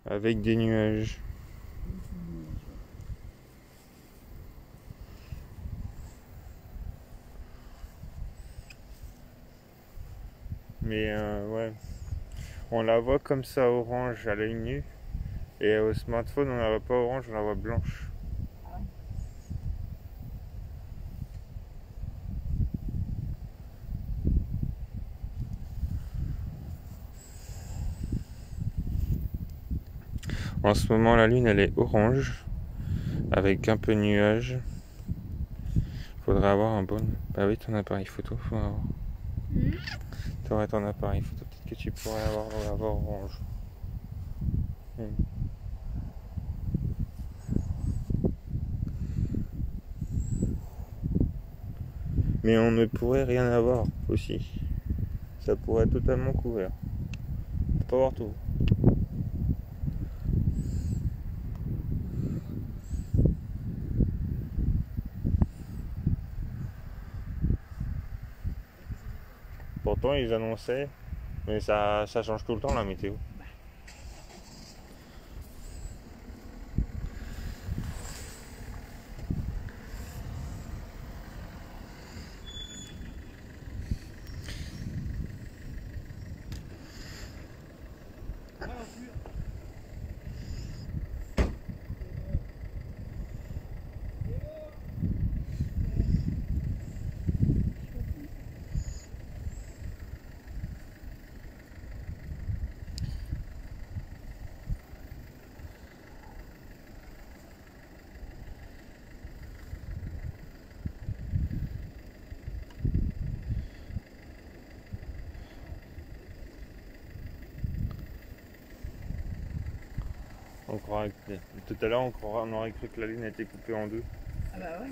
avec des nuages. Mais ouais, on la voit comme ça orange à l'œil nu. Et au smartphone, on la voit pas orange, on la voit blanche. Ah ouais. En ce moment, la lune, elle est orange, avec un peu de nuages. Faudrait avoir un bon... Bah oui, ton appareil photo, faut avoir. T'aurais ton appareil photo, peut-être que tu pourrais avoir orange. Mais on ne pourrait rien avoir aussi. Ça pourrait être totalement couvert. Faut pas voir tout. Pourtant, ils annonçaient, mais ça change tout le temps la météo. On croirait que... Tout à l'heure, on aurait cru que la lune était coupée en deux. Ah bah ouais.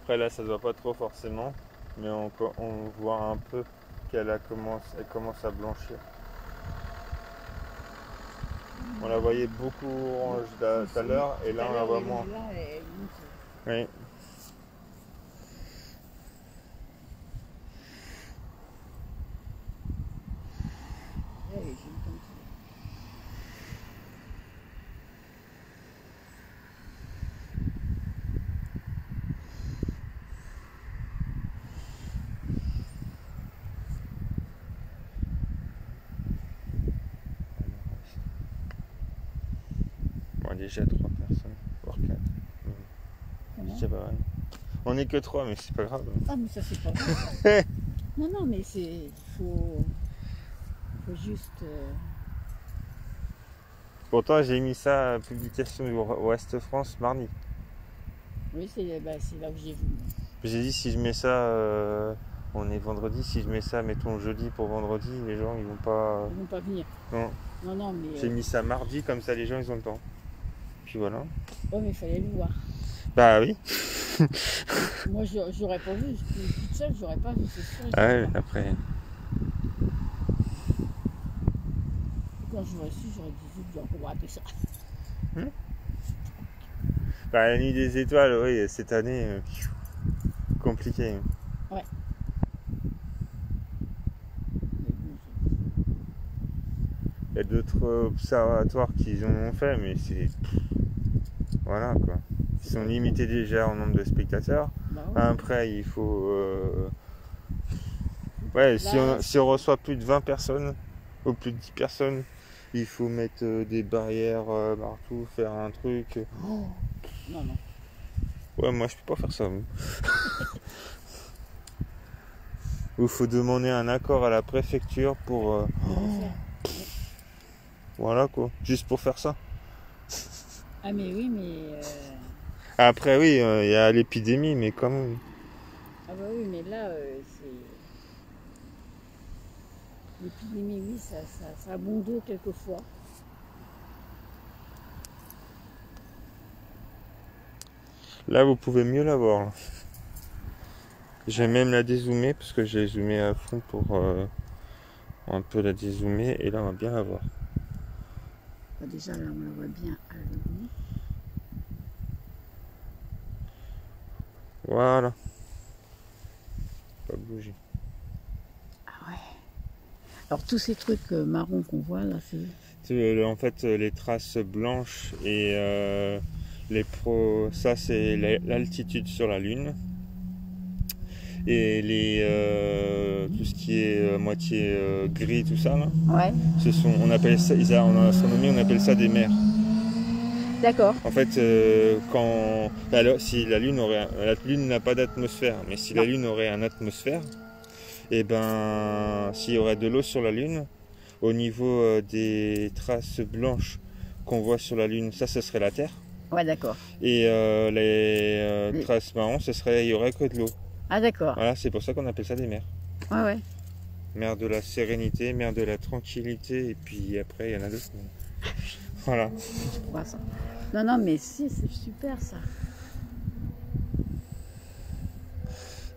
Après là, ça se voit pas trop forcément, mais on voit un peu elle commence à blanchir. On la voyait beaucoup orange tout à l'heure, et là on la voit moins. Là, Oui. elle est jaune comme ça. Bon, déjà 3 personnes, voire 4. Comment? C'est pas mal. On est que 3, mais c'est pas grave. Ah mais ça c'est pas grave. Non, non, mais c'est... Faut juste... Pourtant, j'ai mis ça à publication du Ouest France mardi. Oui, c'est là où j'ai vu. J'ai dit si je mets ça, on est vendredi, si je mets ça, mettons jeudi pour vendredi, les gens ils vont pas. Ils vont pas venir. Non. Non, non, mais... J'ai mis ça mardi, comme ça les gens ils ont le temps. Puis voilà. Ouais, mais il fallait le voir. Bah oui. Moi, j'aurais pas vu. Toute seule, j'aurais pas vu, c'est sûr. Ah ouais, après. Quand j'aurais su, j'aurais dit, je dois regarder ça. Bah, la nuit des étoiles, oui, cette année, compliqué. Ouais. Il y a d'autres observatoires qui en ont fait, mais c'est. Voilà quoi. Ils sont limités déjà en nombre de spectateurs. Bah ouais. Après, il faut. Ouais, si on reçoit plus de 20 personnes, ou plus de 10 personnes, il faut mettre des barrières partout, faire un truc. Non, non. Ouais, moi je peux pas faire ça. Il faut demander un accord à la préfecture pour. Voilà quoi, juste pour faire ça. Ah mais oui, mais... Après oui, il y a l'épidémie, mais quand même. Ah bah oui, mais là, c'est... L'épidémie, oui, ça a bon dos quelquefois. Là vous pouvez mieux la voir. Là. J'ai même la dézoomer parce que j'ai zoomé à fond pour un peu la dézoomer et là on va bien la voir. Bah, déjà là, on la voit bien allumée. Voilà. Pas bouger. Ah ouais. Alors tous ces trucs marrons qu'on voit là, c'est... En fait, les traces blanches et ça c'est l'altitude sur la Lune. Et tout ce qui est moitié gris, tout ça là, Ouais. on appelle ça, en astronomie on appelle ça des mers. D'accord. En fait, si la Lune n'a pas d'atmosphère, mais si la Lune aurait une atmosphère, et ben s'il y aurait de l'eau sur la Lune, au niveau des traces blanches qu'on voit sur la Lune, ça ce serait la Terre. Ouais, d'accord. Et les traces marron, il y aurait que de l'eau. Ah d'accord. Voilà, c'est pour ça qu'on appelle ça des mers. Ouais, ouais. Mer de la sérénité, mer de la tranquillité, et puis après il y en a d'autres. Voilà. Je vois ça. Non, non, mais si, c'est super ça.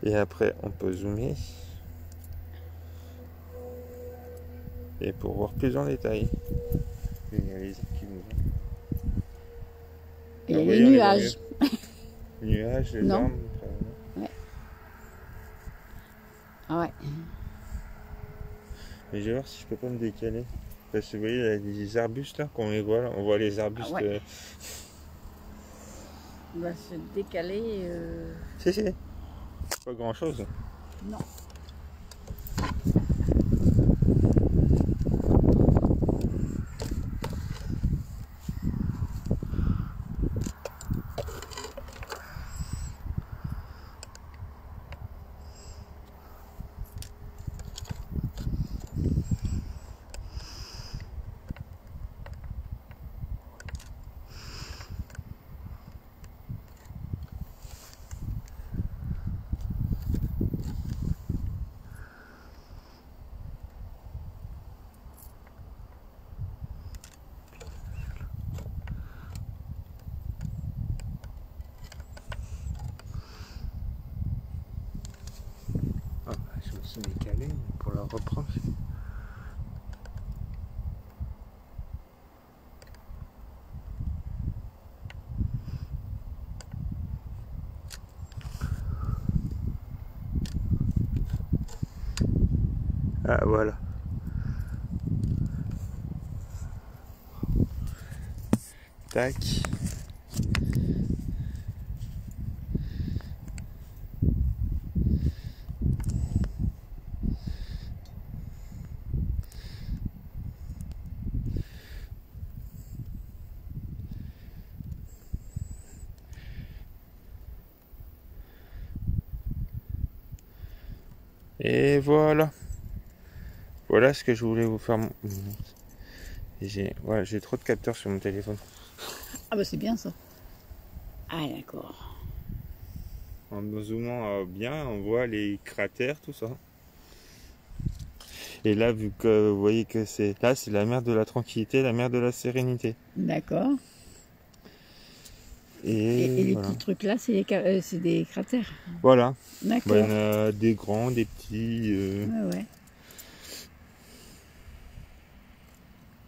Et après on peut zoomer. Et pour voir plus en détail. Il y a les arbres qui bougent. Et il y a les nuages. Les nuages, les non. arbres. Ouais. Ah ouais. Mais je vais voir si je peux pas me décaler. Parce que vous voyez, il y a des arbustes là, qu'on les voit là. On voit les arbustes. Ah ouais. On va se décaler. Si. Pas grand chose. Non. Je me suis décalé pour la reprendre. Ah voilà. Tac. Et voilà. Voilà ce que je voulais vous faire. J'ai trop de capteurs sur mon téléphone. Ah bah c'est bien ça. Ah d'accord. En zoomant bien, on voit les cratères, tout ça. Et là, vu que vous voyez que c'est la mer de la tranquillité, la mer de la sérénité. D'accord. Et les voilà. petits trucs là, c'est des cratères. Voilà. D'accord. Il y en a des grands, des petits. Ouais.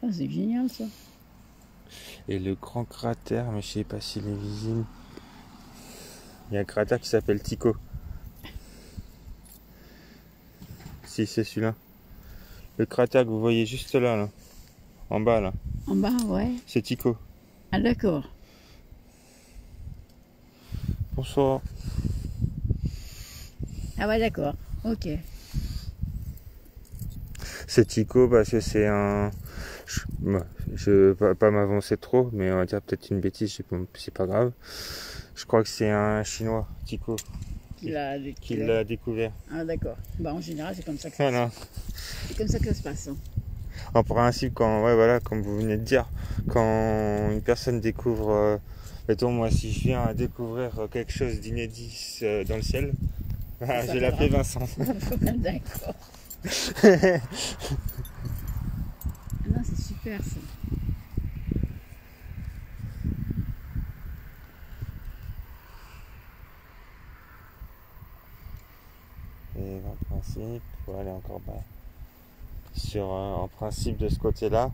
Ah, c'est génial ça. Et le grand cratère, mais je sais pas s'il est visible. Il y a un cratère qui s'appelle Tycho. Si, c'est celui-là. Le cratère que vous voyez juste là, en bas là. En bas, ouais. C'est Tycho. Ah d'accord. Bonsoir. Ah ouais, d'accord. Ok. C'est Tycho parce que c'est un... Je ne veux pas m'avancer trop, mais on va dire peut-être une bêtise, c'est pas grave. Je crois que c'est un Chinois, Tycho, qui l'a découvert. Ah d'accord. Bah en général, c'est comme ça que voilà. C'est comme ça que ça se passe. Hein. En principe, comme vous venez de dire, quand une personne découvre... mettons, moi, si je viens à découvrir quelque chose d'inédit dans le ciel, je vais l'appeler Vincent. D'accord. Non, c'est super ça. Et en principe, on va aller encore bas. En principe, de ce côté-là,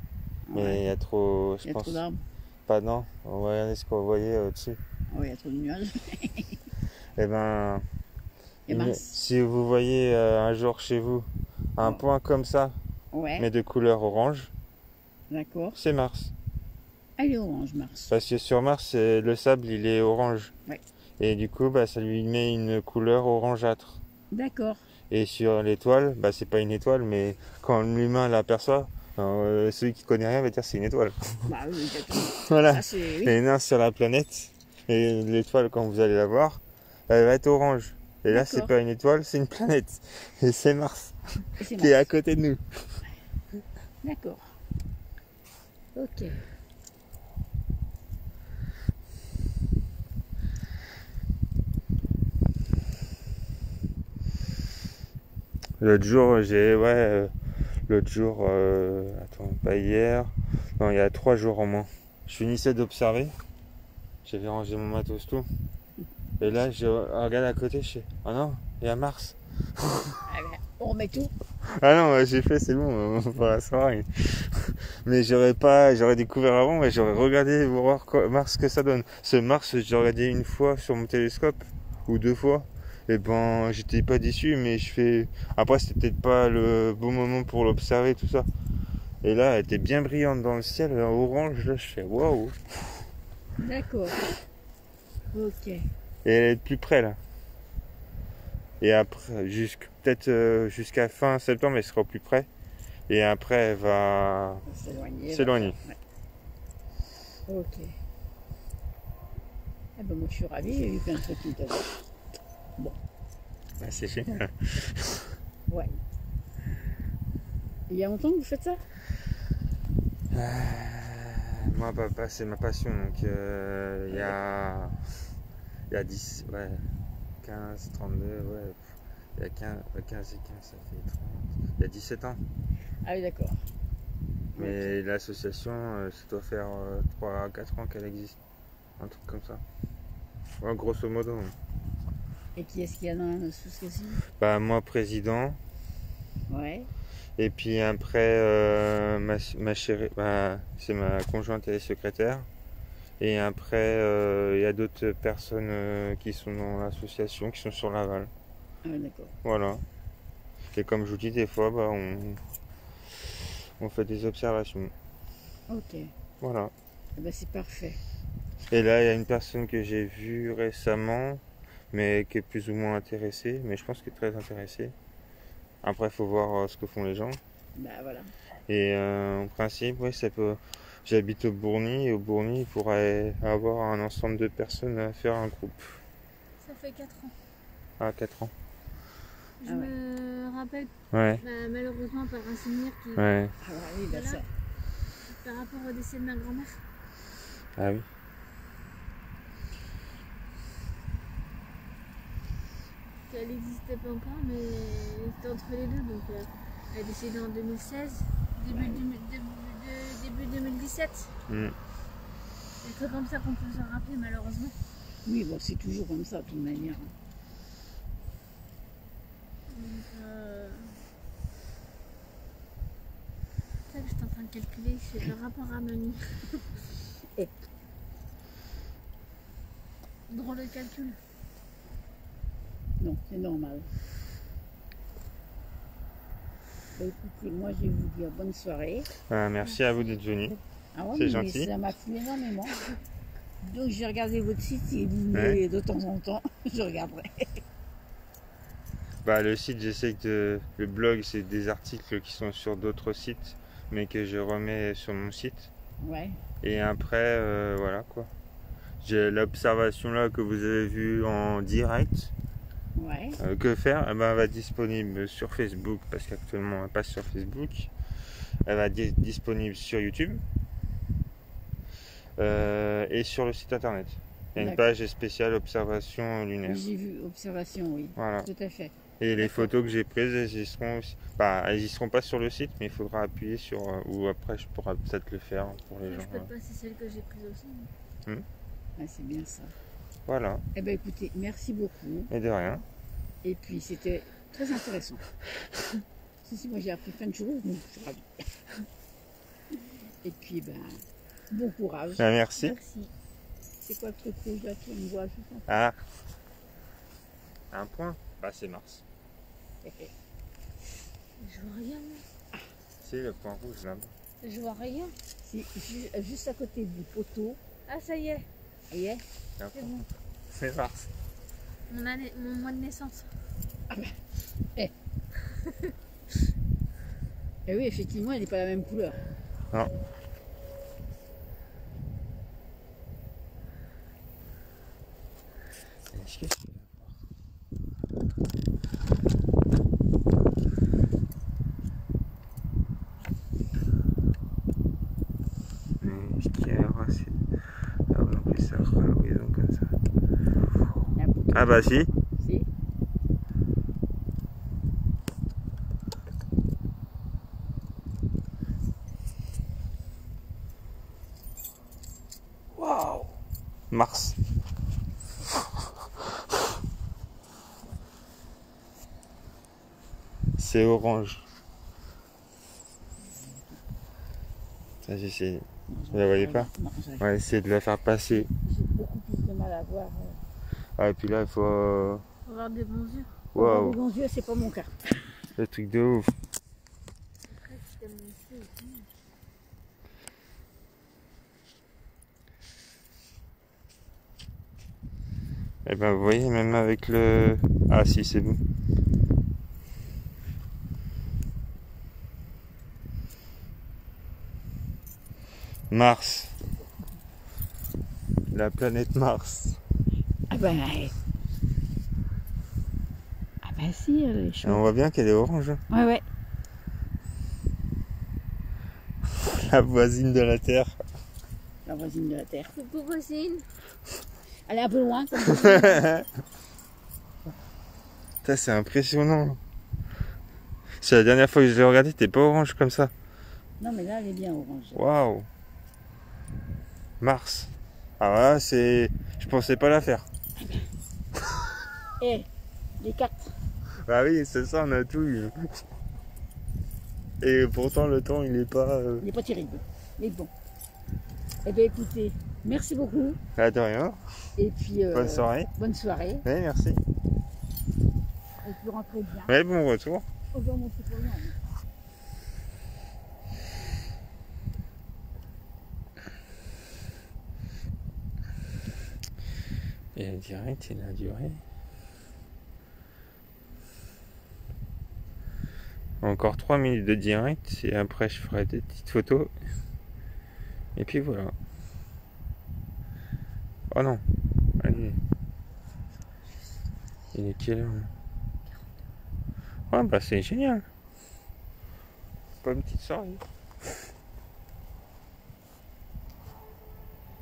Mais il y a trop, je Il y a pense, trop d'arbres. pas non. On va regarder ce qu'on voyait au-dessus. Oui, il y a trop de nuages. Eh ben, Et mince. si vous voyez un jour chez vous un point comme ça, Ouais, mais de couleur orange, d'accord. c'est Mars. Elle est orange, Mars. Parce que sur Mars, le sable, il est orange. Ouais. Et du coup, ça lui met une couleur orangeâtre. D'accord. Et sur l'étoile, c'est pas une étoile, mais quand l'humain l'aperçoit, celui qui connaît rien va dire c'est une étoile. Bah oui, exactement. Voilà. Ah, c'est... Oui. Et non, sur la planète, et l'étoile, quand vous allez la voir, elle va être orange. Et là, c'est D'accord. pas une étoile, c'est une planète. Et c'est Mars, Et c'est qui est à Mars. côté de nous. D'accord. Ok. L'autre jour, attends, pas hier, non, il y a 3 jours au moins. Je finissais d'observer, j'avais rangé mon matos tout. Et là, je regarde à côté, je fais, oh non, il y a Mars. Ah ben, on remet tout. Ah non, j'ai fait, c'est bon, pour la soirée. Mais j'aurais découvert avant, mais j'aurais regardé pour voir Mars ce que ça donne. Ce Mars, j'ai regardé une fois sur mon télescope, ou 2 fois. Et j'étais pas déçu, mais après, c'était peut-être pas le bon moment pour l'observer, tout ça. Et là, elle était bien brillante dans le ciel, orange, là, je fais waouh. D'accord. Ok. Et elle est plus près, là. Et après, peut-être jusqu'à fin septembre, elle sera au plus près. Et après, elle va s'éloigner. Ouais. Ok. Eh ben moi je suis ravie, j'ai eu plein de trucs tout à l'heure. Bon. C'est génial. Ouais. Il y a longtemps que vous faites ça? Moi, papa, c'est ma passion. Donc, il y a 10, 15, 32, il y a 15 et 15, ça fait 30. Il y a 17 ans. Ah oui, d'accord. Mais l'association, ça doit faire 3 à 4 ans qu'elle existe. Un truc comme ça. Ouais, grosso modo. Et qui est-ce qu'il y a dans l'association? Moi, président. Ouais. Et puis après, ma chérie, c'est ma conjointe, elle est secrétaire. Et après, il y a d'autres personnes qui sont dans l'association, qui sont sur Laval. Ah oui, d'accord. Voilà. Et comme je vous dis, des fois, on fait des observations. Ok. Voilà. Eh ben, c'est parfait. Et là, il y a une personne que j'ai vue récemment, mais qui est plus ou moins intéressée. Mais je pense qu'elle est très intéressée. Après, il faut voir ce que font les gens. Bah voilà. Et en principe, oui, ça peut. J'habite au Bourgny, et au Bourgny, il pourrait avoir un ensemble de personnes à faire un groupe. Ça fait 4 ans. Ah, 4 ans. Je me rappelle, Ouais. malheureusement, par un souvenir qui, Ouais. Ah oui, bah ça. par rapport au décès de ma grand-mère, Ah oui. qu'elle n'existait pas encore, mais c'était entre les deux. Donc, elle est décédée en 2016, début 2017. Mm. C'est très comme ça qu'on peut s'en rappeler, malheureusement. Oui, bon, c'est toujours comme ça, de toute manière. Donc, c'est ça que j'étais en train de calculer, c'est le rapport à Manu. Drôle de calcul. Non, c'est normal. Bah, écoutez, moi, je vais vous dire bonne soirée. Merci à vous d'être venu. Ah ouais, C'est mais gentil. ça m'a plu énormément. Donc, je vais regarder votre site et vous Ouais. voulez de temps en temps, je regarderai. Le site, j'essaie le blog, c'est des articles qui sont sur d'autres sites, mais que je remets sur mon site. Ouais. Et après, voilà quoi. J'ai l'observation là que vous avez vue en direct. Ouais. Que faire? Elle va être disponible sur Facebook, parce qu'actuellement elle passe sur Facebook. Elle va être disponible sur YouTube et sur le site internet. Il y a une D'accord. page spéciale observation lunaire. J'ai vu observation, oui. Voilà. Tout à fait. Et les photos que j'ai prises, elles y seront aussi. Elles y seront pas sur le site, mais il faudra appuyer sur. Ou après, je pourrai peut-être le faire pour les Je gens. peux te passer celle que j'ai prise aussi. Ah, c'est bien ça. Voilà. Eh bien, écoutez, merci beaucoup. Et de rien. Et puis, c'était très intéressant. Si, moi, j'ai appris plein de choses, donc je suis ravie. Et puis, ben, bon courage. Ah, merci. Merci. C'est quoi le truc rouge là qui me voit juste en Ah. Un point. Bah c'est Mars. fait. Je vois rien, moi. C'est le point rouge là-bas. Je vois rien. C'est juste à côté du poteau. Ah, ça y est. Ça y est. C'est bon. C'est Mars. Mon mois de naissance. Et oui, effectivement, elle n'est pas la même couleur. Non. Est-ce que c'est est-ce qu'il y a assez... Ah ouais, on fait ça à l'horizon comme ça. Il y a un poteau. Ah bah si. Si. Waouh. Mars. C'est orange. Ça j'essaie. Vous la voyez pas? Non, On va essayer de la faire passer. j'ai beaucoup plus de mal à voir. Ah et puis là il faut... Faut avoir des bons yeux. Wow. Waouh. Mon Dieu, c'est pas mon cas. Le truc de ouf. Après, c'est tellement fou et tout. Et ben vous voyez même avec le... Ah si c'est bon. Mars. La planète Mars. Ah ben, si, elle est Et chaude. on voit bien qu'elle est orange. Hein. Ouais, ouais. La voisine de la Terre. La voisine de la Terre. Coucou, voisine. Elle est un peu loin, comme ça. Ça c'est impressionnant. C'est la dernière fois que je l'ai regardé, t'es pas orange comme ça. Non, mais là, elle est bien orange. Waouh. Mars. Ah ouais, c'est... Je pensais pas la faire. Et les quatre. Bah oui, c'est ça, on a tout eu. Et pourtant le temps il est pas... Il n'est pas terrible. Mais bon. Eh bien, écoutez, merci beaucoup. Ah, de rien. Et puis, Bonne soirée. bonne soirée. Oui, merci. Et puis, rentrez bien. Ouais, bon retour. Au revoir, mon petit poignet. Et le direct, il a duré. Encore 3 minutes de direct et après je ferai des petites photos. Et puis voilà. Oh non. Allez. Il est quelle heure là? Ouais bah c'est génial. Pas une petite soirée.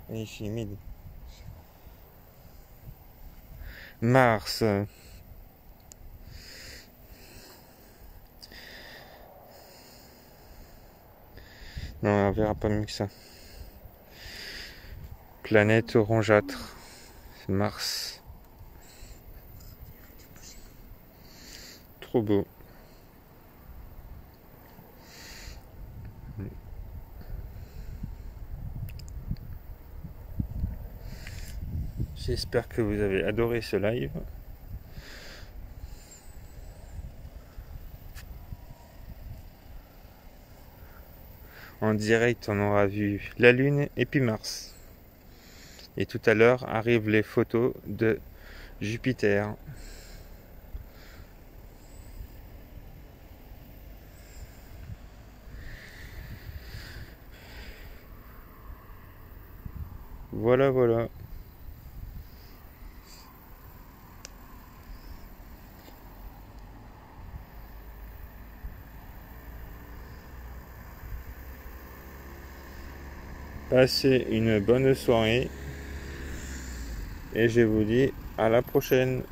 Il est humide. Mars. Non, on verra pas mieux que ça. Planète orangeâtre. Mars. Trop beau. J'espère que vous avez adoré ce live. En direct, on aura vu la Lune et puis Mars. Et tout à l'heure arrivent les photos de Jupiter. Voilà, voilà. Passez une bonne soirée et je vous dis à la prochaine.